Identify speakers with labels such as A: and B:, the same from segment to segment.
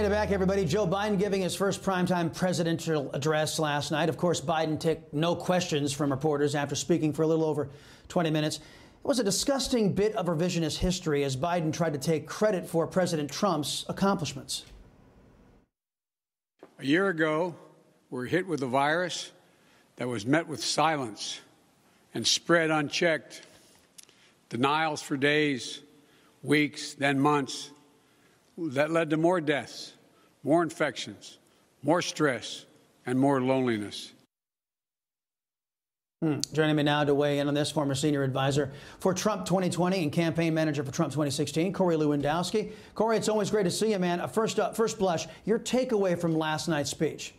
A: Welcome back, everybody. Joe Biden giving his first primetime presidential address last night. Of course, Biden took no questions from reporters after speaking for a little over 20 minutes. It was a disgusting bit of revisionist history as Biden tried to take credit for President Trump's accomplishments.
B: A year ago, we were hit with a virus that was met with silence and spread unchecked. Denials for days, weeks, then months. That led to more deaths, more infections, more stress, and more loneliness.
A: Joining me now to weigh in on this, former senior advisor for Trump 2020 and campaign manager for Trump 2016, Corey Lewandowski. Corey, it's always great to see you, man. First blush, your takeaway from last night's speech.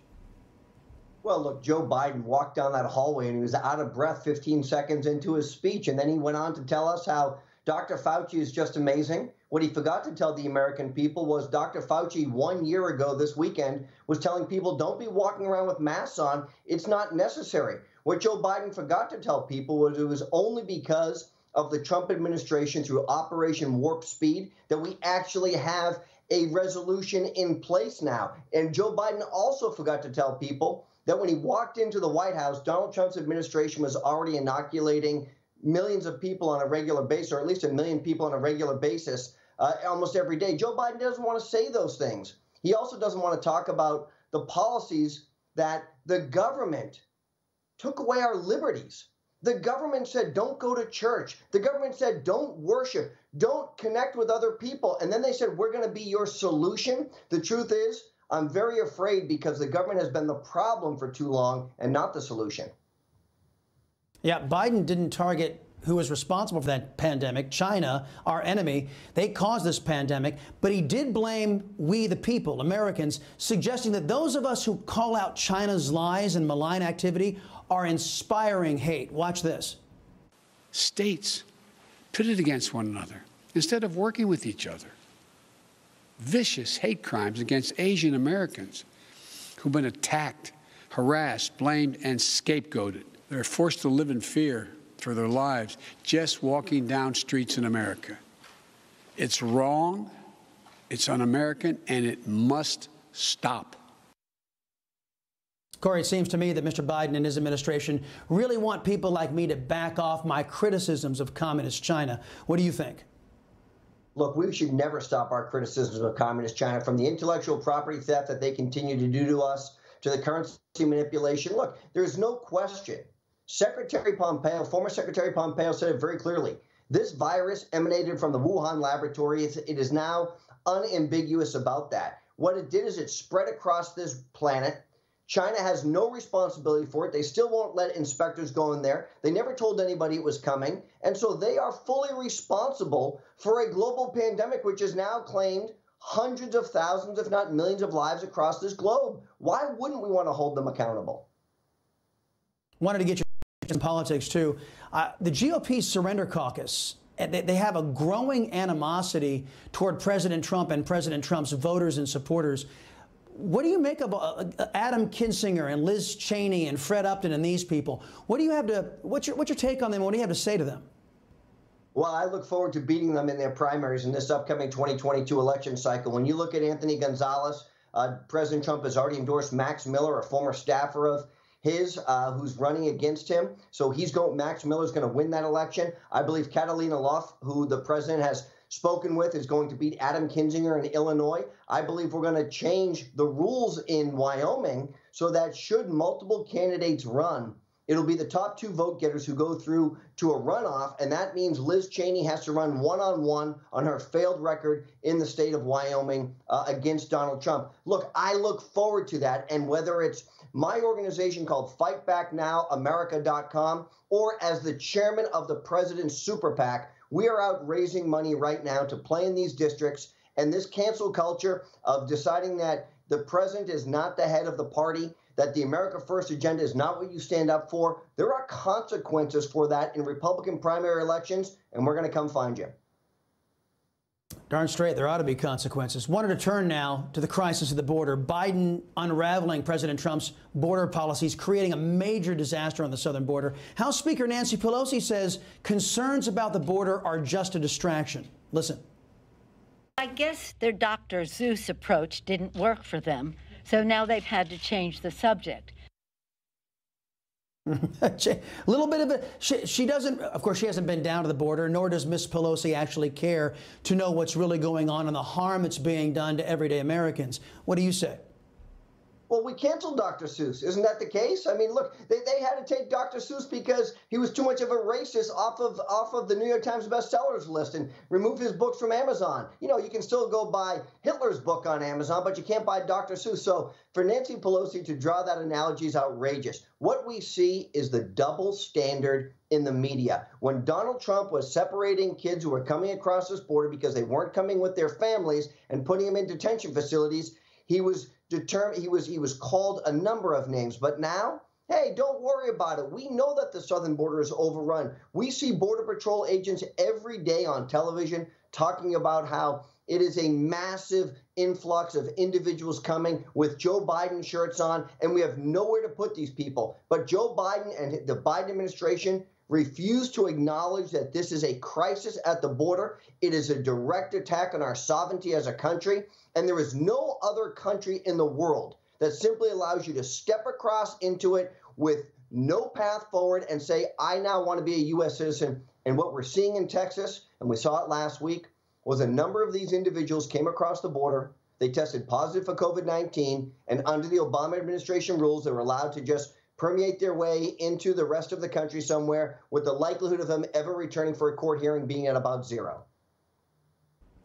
C: Well, look, Joe Biden walked down that hallway and he was out of breath 15 seconds into his speech. And then he went on to tell us how Dr. Fauci is just amazing. What he forgot to tell the American people was Dr. Fauci 1 year ago this weekend was telling people, don't be walking around with masks on. It's not necessary. What Joe Biden forgot to tell people was it was only because of the Trump administration through Operation Warp Speed that we actually have a resolution in place now. And Joe Biden also forgot to tell people that when he walked into the White House, Donald Trump's administration was already inoculating millions of people on a regular basis, or at least 1 million people on a regular basis almost every day. Joe Biden doesn't want to say those things. He also doesn't want to talk about the policies that the government took away our liberties. The government said, don't go to church. The government said, don't worship, don't connect with other people. And then they said, we're going to be your solution. The truth is, I'm very afraid because the government has been the problem for too long and not the solution.
A: Yeah, Biden didn't target who was responsible for that pandemic, China, our enemy. They caused this pandemic, but he did blame we the people, Americans, suggesting that those of us who call out China's lies and malign activity are inspiring hate. Watch this.
B: States pitted against one another instead of working with each other. Vicious hate crimes against Asian Americans who've been attacked, harassed, blamed, and scapegoated. They're forced to live in fear for their lives just walking down streets in America. It's wrong, it's un-American, and it must stop.
A: Corey, it seems to me that Mr. Biden and his administration really want people like me to back off my criticisms of communist China. What do you think?
C: Look, we should never stop our criticisms of communist China, from the intellectual property theft that they continue to do to us, to the currency manipulation. Look, there's no question. Secretary Pompeo, former Secretary Pompeo, said it very clearly. This virus emanated from the Wuhan laboratory. It is now unambiguous about that. What it did is it spread across this planet. China has no responsibility for it. They still won't let inspectors go in there. They never told anybody it was coming. And so they are fully responsible for a global pandemic, which has now claimed hundreds of thousands, if not millions of lives across this globe. Why wouldn't we want to hold them accountable?
A: Wanted to get your in politics, too. The GOP Surrender Caucus, they have a growing animosity toward President Trump and President Trump's voters and supporters. What do you make of Adam Kinzinger and Liz Cheney and Fred Upton and these people? What do you have to, what's your take on them? What do you have to say to them?
C: Well, I look forward to beating them in their primaries in this upcoming 2022 election cycle. When you look at Anthony Gonzalez, President Trump has already endorsed Max Miller, a former staffer of his, who's running against him. So Max Miller's going to win that election. I believe Catalina Luff, who the president has spoken with, is going to beat Adam Kinzinger in Illinois. I believe we're going to change the rules in Wyoming so that should multiple candidates run, it'll be the top two vote getters who go through to a runoff, and that means Liz Cheney has to run one-on-one on her failed record in the state of Wyoming against Donald Trump. Look, I look forward to that, and whether it's my organization called FightBackNowAmerica.com, or as the chairman of the President's Super PAC, we are out raising money right now to play in these districts. And this cancel culture of deciding that the president is not the head of the party, that the America First agenda is not what you stand up for, there are consequences for that in Republican primary elections, and we're going to come find you.
A: Darn straight, there ought to be consequences. Wanted to turn now to the crisis at the border. Biden unraveling President Trump's border policies, creating a major disaster on the southern border. House Speaker Nancy Pelosi says concerns about the border are just a distraction. Listen.
D: I guess their Dr. Seuss approach didn't work for them, so now they've had to change the subject.
A: A little bit of a, she doesn't, of course, she hasn't been down to the border, nor does Miss Pelosi actually care to know what's really going on and the harm that's being done to everyday Americans. What do you say?
C: Well, we canceled Dr. Seuss. Isn't that the case? I mean, look, they had to take Dr. Seuss because he was too much of a racist off of the New York Times bestsellers list and remove his books from Amazon. You know, you can still go buy Hitler's book on Amazon, but you can't buy Dr. Seuss. So for Nancy Pelosi to draw that analogy is outrageous. What we see is the double standard in the media. When Donald Trump was separating kids who were coming across this border because they weren't coming with their families and putting them in detention facilities, he was determined. He was called a number of names, but now, hey, don't worry about it. We know that the southern border is overrun. We see Border Patrol agents every day on television talking about how it is a massive influx of individuals coming with Joe Biden shirts on, and we have nowhere to put these people. But Joe Biden and the Biden administration refuse to acknowledge that this is a crisis at the border. It is a direct attack on our sovereignty as a country. And there is no other country in the world that simply allows you to step across into it with no path forward and say, I now want to be a U.S. citizen. And what we're seeing in Texas, and we saw it last week, was a number of these individuals came across the border. They tested positive for COVID-19. And under the Obama administration rules, they were allowed to just permeate their way into the rest of the country somewhere, with the likelihood of them ever returning for a court hearing being at about zero.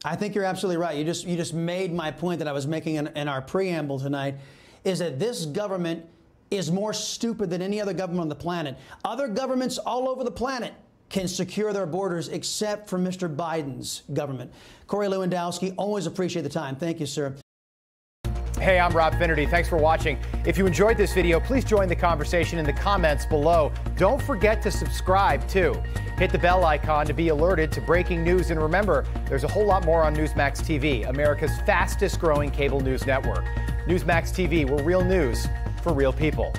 A: I think you're absolutely right. You just made my point that I was making in our preamble tonight, is that this government is more stupid than any other government on the planet. Other governments all over the planet can secure their borders except for Mr. Biden's government. Corey Lewandowski, always appreciate the time. Thank you, sir.
E: Hey, I'm Rob Finnerty. Thanks for watching. If you enjoyed this video, please join the conversation in the comments below. Don't forget to subscribe, too. Hit the bell icon to be alerted to breaking news. And remember, there's a whole lot more on Newsmax TV, America's fastest growing cable news network. Newsmax TV, we're real news for real people.